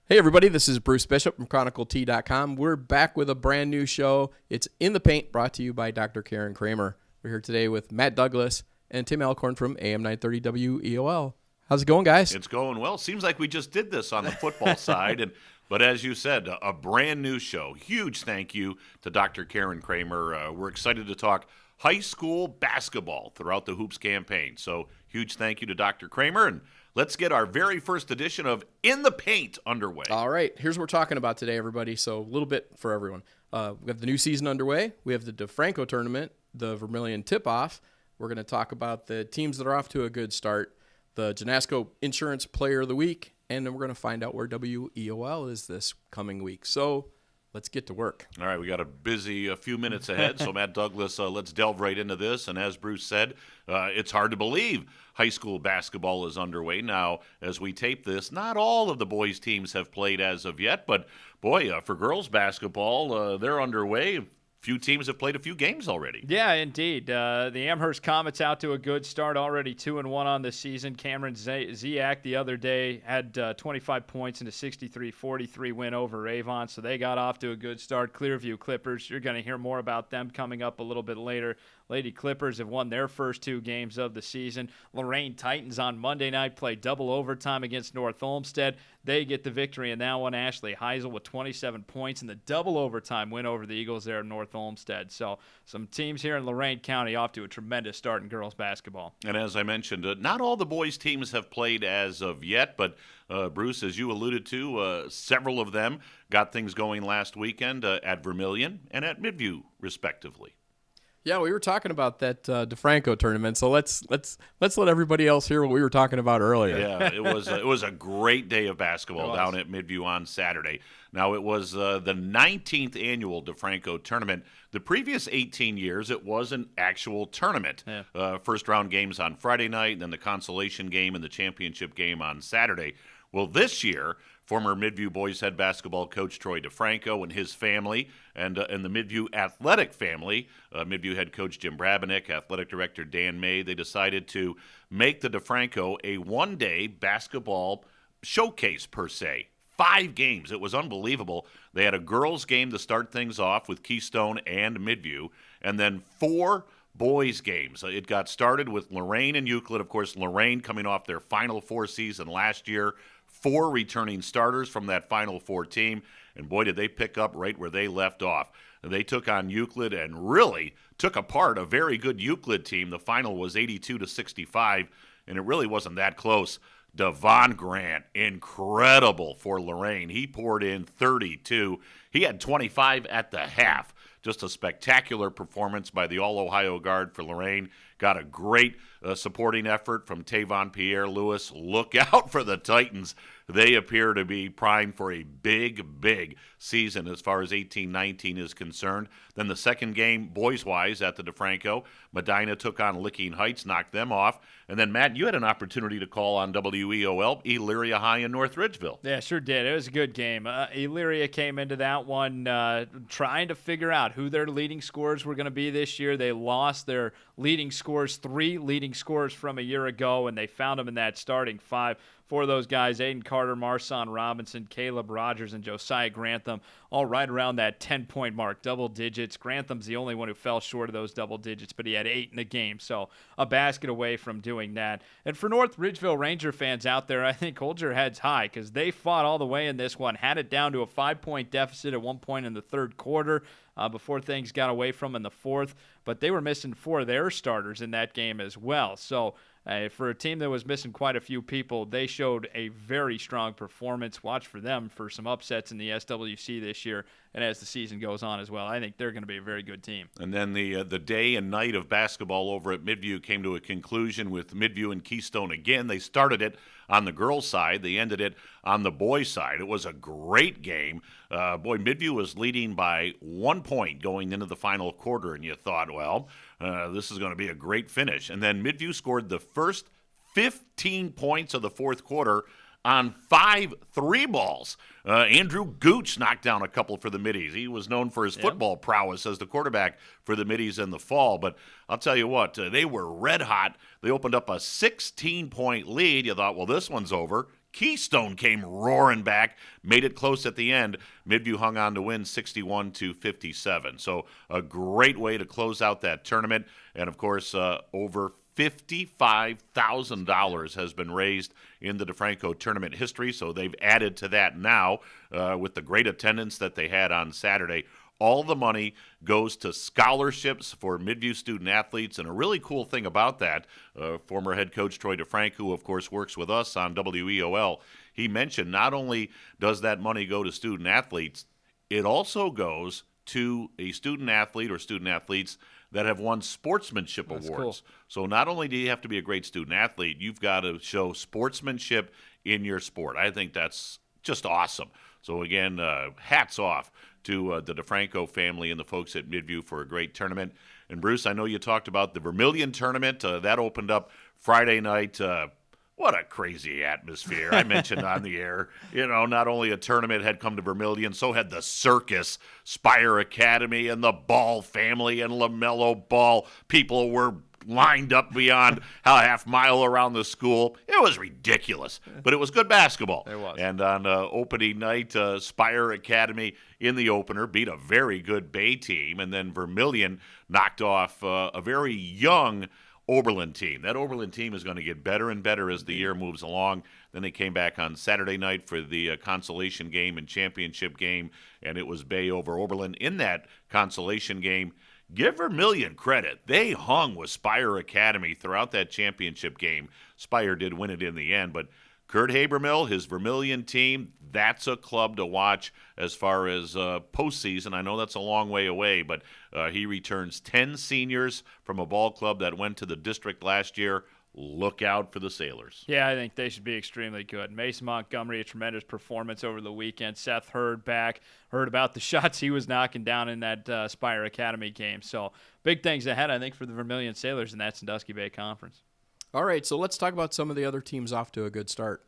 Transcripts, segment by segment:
Hey everybody, this is Bruce Bishop from ChronicleT.com. We're back with a brand new show. It's In the Paint, brought to you by Dr. Karen Kramer. We're here today with Matt Douglas and Tim Alcorn from AM 930 WEOL. How's it going, guys? It's going well. Seems like we just did this on the football side, but as you said, a brand new show. Huge thank you to Dr. Karen Kramer. We're excited to talk high school basketball throughout the Hoops campaign. So huge thank you to Dr. Kramer, and let's get our very first edition of In the Paint underway. All right, here's what we're talking about today, everybody. So a little bit for everyone. We have the new season underway. We have the DeFranco tournament, the Vermilion tip-off. We're going to talk about the teams that are off to a good start, the Jeunesse Insurance Player of the Week, and then we're going to find out where WEOL is this coming week. So let's get to work. All right, we got a few minutes ahead. So Matt Douglas, let's delve right into this. And as Bruce said, it's hard to believe high school basketball is underway. Now, as we tape this, not all of the boys' teams have played as of yet. But, boy, for girls' basketball, they're underway. Few teams have played a few games already. Yeah, indeed. The Amherst Comets out to a good start, already 2-1 on the season. Cameron Ziak the other day had 25 points in a 63-43 win over Avon, so they got off to a good start. Clearview Clippers, you're going to hear more about them coming up a little bit later. Lady Clippers have won their first 2 games of the season. Lorain Titans on Monday night play double overtime against North Olmsted. They get the victory in that one. Ashley Heisel with 27 points in the double overtime win over the Eagles there at North Olmsted. So some teams here in Lorain County off to a tremendous start in girls basketball. And as I mentioned, not all the boys' teams have played as of yet, but Bruce, as you alluded to, several of them got things going last weekend at Vermilion and at Midview, respectively. Yeah, we were talking about that DeFranco tournament, so let's let everybody else hear what we were talking about earlier. Yeah, it was a great day of basketball down at Midview on Saturday. Now, it was the 19th annual DeFranco tournament. The previous 18 years, it was an actual tournament. Yeah. First-round games on Friday night, and then the consolation game and the championship game on Saturday. Well, this year, former Midview boys head basketball coach Troy DeFranco and his family and the Midview athletic family, Midview head coach Jim Brabenick, athletic director Dan May, they decided to make the DeFranco a one-day basketball showcase per se. 5 games. It was unbelievable. They had a girls' game to start things off with Keystone and Midview, and then 4 boys' games. It got started with Lorain and Euclid. Of course, Lorain coming off their Final Four season last year. 4 returning starters from that Final Four team, and boy, did they pick up right where they left off. They took on Euclid and really took apart a very good Euclid team. The final was 82-65, and it really wasn't that close. Devon Grant, incredible for Lorain. He poured in 32. He had 25 at the half. Just a spectacular performance by the All-Ohio guard for Lorain. Got a great supporting effort from Tavon Pierre-Louis. Look out for the Titans. They appear to be primed for a big, big season as far as 18-19 is concerned. Then the second game, boys-wise, at the DeFranco, Medina took on Licking Heights, knocked them off. And then, Matt, you had an opportunity to call on WEOL, Elyria High in North Ridgeville. Yeah, sure did. It was a good game. Elyria came into that one trying to figure out who their leading scorers were going to be this year. They lost their leading scorers, 3 leading scorers from a year ago, and they found them in that starting 5. 4 of those guys, Aiden Carter, Marson Robinson, Caleb Rogers, and Josiah Grantham, all right around that 10-point mark, double digits. Grantham's the only one who fell short of those double digits, but he had 8 in the game, so a basket away from doing that. And for North Ridgeville Ranger fans out there, I think hold your heads high because they fought all the way in this one, had it down to a 5-point deficit at one point in the third quarter before things got away from in the fourth, but they were missing 4 of their starters in that game as well. So for a team that was missing quite a few people, they showed a very strong performance. Watch for them for some upsets in the SWC this year, and as the season goes on as well. I think they're going to be a very good team. And then the day and night of basketball over at Midview came to a conclusion with Midview and Keystone again. They started it on the girls' side. They ended it on the boys' side. It was a great game. Midview was leading by 1 point going into the final quarter, and you thought, well, this is going to be a great finish. And then Midview scored the first 15 points of the fourth quarter on 5 3-balls. Andrew Gooch knocked down a couple for the Middies. He was known for his football prowess as the quarterback for the Middies in the fall. But I'll tell you what, they were red hot. They opened up a 16-point lead. You thought, well, this one's over. Keystone came roaring back, made it close at the end. Midview hung on to win 61-57. So a great way to close out that tournament. And, of course, over $55,000 has been raised in the DeFranco tournament history. So they've added to that now with the great attendance that they had on Saturday. All the money goes to scholarships for Midview student athletes. And a really cool thing about that, former head coach Troy DeFranco, who, of course, works with us on WEOL, he mentioned not only does that money go to student athletes, it also goes to a student athlete or student athletes that have won sportsmanship awards. Cool. So not only do you have to be a great student athlete, you've got to show sportsmanship in your sport. I think that's just awesome. So, again, hats off to the DeFranco family and the folks at Midview for a great tournament. And, Bruce, I know you talked about the Vermilion tournament. That opened up Friday night. What a crazy atmosphere. I mentioned on the air, not only a tournament had come to Vermilion, so had the Circus, Spire Academy, and the Ball family and LaMelo Ball. People were lined up beyond a half mile around the school. It was ridiculous, but it was good basketball. It was. And on opening night, Spire Academy in the opener beat a very good Bay team, and then Vermilion knocked off a very young Oberlin team. That Oberlin team is going to get better and better as the year moves along. Then they came back on Saturday night for the consolation game and championship game, and it was Bay over Oberlin in that consolation game. Give Vermilion credit. They hung with Spire Academy throughout that championship game. Spire did win it in the end, but Kurt Habermill, his Vermilion team, that's a club to watch as far as postseason. I know that's a long way away, but he returns 10 seniors from a ball club that went to the district last year. Look out for the Sailors. Yeah, I think they should be extremely good. Mason Montgomery, a tremendous performance over the weekend. Seth Hurd back. Heard about the shots he was knocking down in that Spire Academy game. So big things ahead, I think, for the Vermilion Sailors in that Sandusky Bay Conference. All right, so let's talk about some of the other teams off to a good start.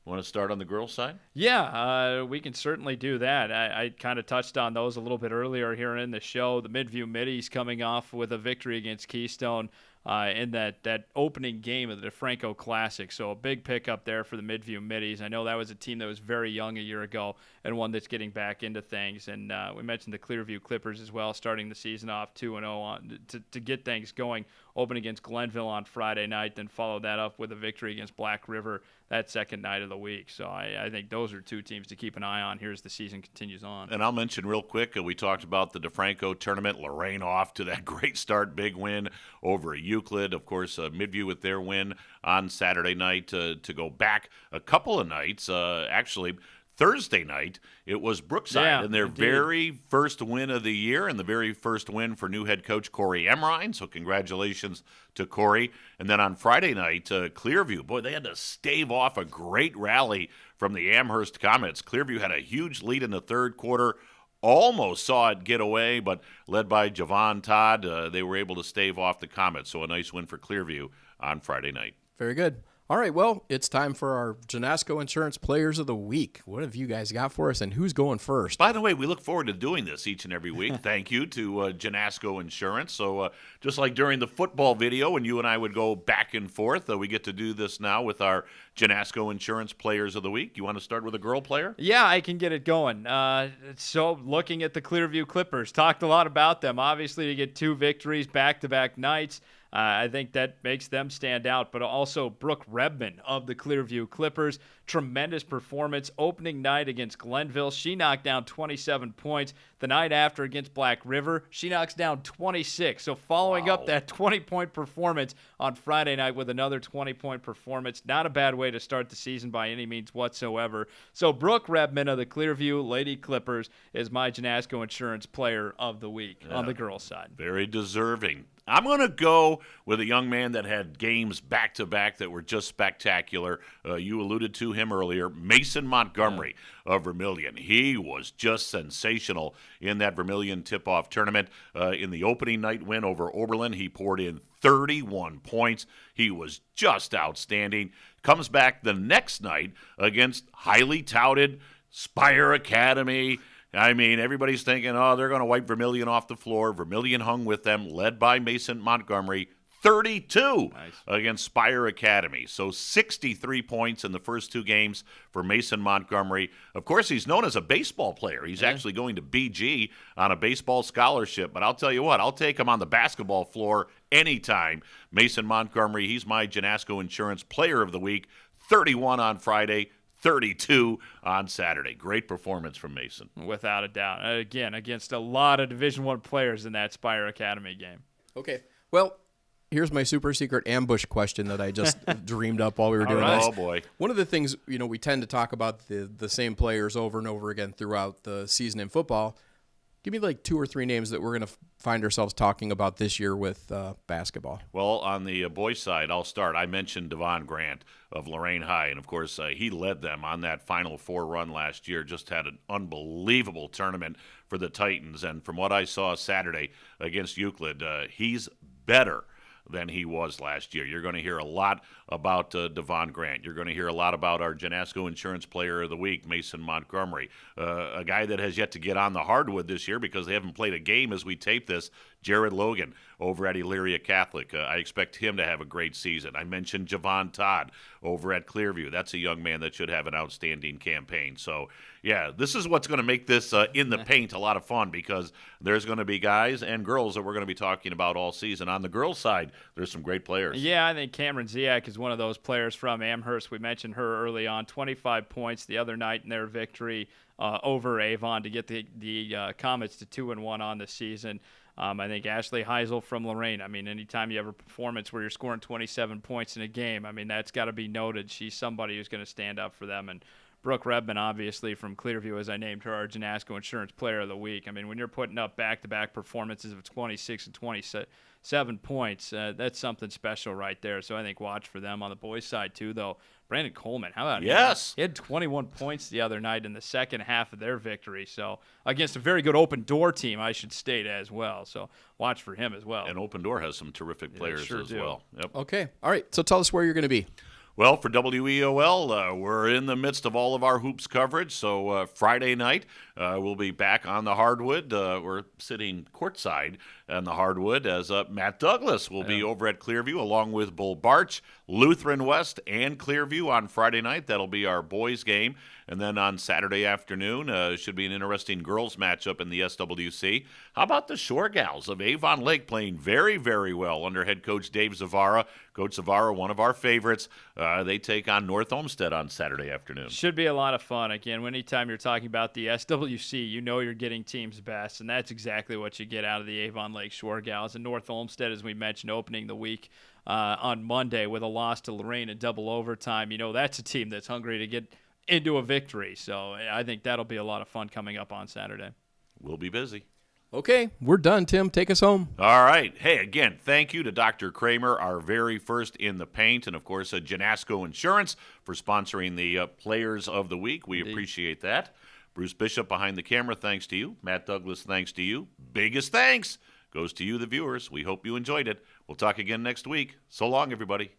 Want to start on the girls' side? Yeah, we can certainly do that. I kind of touched on those a little bit earlier here in the show. The Midview Middies coming off with a victory against Keystone in that opening game of the DeFranco Classic. So a big pickup there for the Midview Middies. I know that was a team that was very young a year ago and one that's getting back into things. And we mentioned the Clearview Clippers as well, starting the season off 2-0 to get things going. Open against Glenville on Friday night, then follow that up with a victory against Black River that second night of the week. So I think those are two teams to keep an eye on here as the season continues on. And I'll mention real quick, we talked about the DeFranco tournament. Lorain off to that great start, big win over Euclid. Of course, Midview with their win on Saturday night to go back a couple of nights, actually. Thursday night, it was Brookside in their very first win of the year and the very first win for new head coach Corey Emrine. So congratulations to Corey. And then on Friday night, Clearview. Boy, they had to stave off a great rally from the Amherst Comets. Clearview had a huge lead in the third quarter. Almost saw it get away, but led by Javon Todd, they were able to stave off the Comets. So a nice win for Clearview on Friday night. Very good. All right, well, it's time for our Jeunesse Insurance Players of the Week. What have you guys got for us, and who's going first? By the way, we look forward to doing this each and every week. Thank you to Jeunesse Insurance. So just like during the football video when you and I would go back and forth, we get to do this now with our Jeunesse Insurance Players of the Week. You want to start with a girl player? Yeah, I can get it going. So looking at the Clearview Clippers, talked a lot about them. Obviously, to get 2 victories back-to-back nights. I think that makes them stand out, but also Brooke Redmond of the Clearview Clippers. Tremendous performance opening night against Glenville. She knocked down 27 points. The night after against Black River, she knocks down 26. So following up that 20-point performance on Friday night with another 20-point performance. Not a bad way to start the season by any means whatsoever. So Brooke Redmond of the Clearview Lady Clippers is my Jeunesse Insurance Player of the Week on the girls' side. Very deserving. I'm going to go with a young man that had games back-to-back that were just spectacular. You alluded to him earlier, Mason Montgomery of Vermilion. He was just sensational in that Vermilion tip-off tournament. In the opening night win over Oberlin, he poured in 31 points. He was just outstanding. Comes back the next night against highly touted Spire Academy. I mean, everybody's thinking, they're going to wipe Vermilion off the floor. Vermilion hung with them, led by Mason Montgomery. 32 against Spire Academy. So 63 points in the first two games for Mason Montgomery. Of course, he's known as a baseball player. He's actually going to BG on a baseball scholarship. But I'll tell you what, I'll take him on the basketball floor anytime. Mason Montgomery, he's my Jeunesse Insurance Player of the Week. 31 on Friday, 32 on Saturday. Great performance from Mason. Without a doubt. Again, against a lot of Division I players in that Spire Academy game. Okay. Well, here's my super secret ambush question that I just dreamed up while we were doing this. Oh, boy. One of the things, we tend to talk about the same players over and over again throughout the season in football. Give me like 2 or 3 names that we're going to find ourselves talking about this year with basketball. Well, on the boys' side, I'll start. I mentioned Devon Grant of Lorain High, and, of course, he led them on that Final Four run last year, just had an unbelievable tournament for the Titans. And from what I saw Saturday against Euclid, he's better than he was last year. You're going to hear a lot about Devon Grant. You're going to hear a lot about our Jeunesse Insurance Player of the Week, Mason Montgomery, a guy that has yet to get on the hardwood this year because they haven't played a game as we tape this, Jared Logan over at Elyria Catholic. I expect him to have a great season. I mentioned Javon Todd over at Clearview. That's a young man that should have an outstanding campaign. So, yeah, this is what's going to make this in the paint a lot of fun because there's going to be guys and girls that we're going to be talking about all season. On the girls' side, there's some great players. Yeah, I think Cameron Ziak is one of those players from Amherst. We mentioned her early on, 25 points the other night in their victory over Avon to get the Comets to 2-1 on the season. I think Ashley Heisel from Lorain. I mean, anytime you have a performance where you're scoring 27 points in a game, I mean, that's got to be noted. She's somebody who's going to stand up for them. And Brooke Redmond, obviously, from Clearview, as I named her, our Jeunesse Insurance Player of the Week. I mean, when you're putting up back-to-back performances of 26 and 27 points, that's something special right there. So I think watch for them on the boys' side, too, though. Brandon Coleman, how about him? Yes. He had 21 points the other night in the second half of their victory. So against a very good open door team, I should state as well. So watch for him as well. And Open Door has some terrific players well. Yep. Okay. All right. So tell us where you're going to be. Well, for WEOL, we're in the midst of all of our hoops coverage. So Friday night, we'll be back on the hardwood. We're sitting courtside on the hardwood as Matt Douglas will be over at Clearview along with Bull Barch, Lutheran West, and Clearview on Friday night. That'll be our boys' game. And then on Saturday afternoon, should be an interesting girls' matchup in the SWC. How about the Shore Gals of Avon Lake playing very, very well under head coach Dave Zavara? Coach Zavara, one of our favorites. They take on North Olmsted on Saturday afternoon. Should be a lot of fun. Again, anytime you're talking about the SWC, you know you're getting teams best, and that's exactly what you get out of the Avon Lake Shore Gals. And North Olmsted, as we mentioned, opening the week on Monday with a loss to Lorain in double overtime. You know that's a team that's hungry to get into a victory. So I think that'll be a lot of fun coming up on Saturday. We'll be busy. Okay, we're done, Tim. Take us home. All right. Hey, again, thank you to Dr. Kramer, our very first in the paint, and, of course, Jeunesse Insurance for sponsoring the Players of the Week. We appreciate that. Bruce Bishop behind the camera, thanks to you. Matt Douglas, thanks to you. Biggest thanks goes to you, the viewers. We hope you enjoyed it. We'll talk again next week. So long, everybody.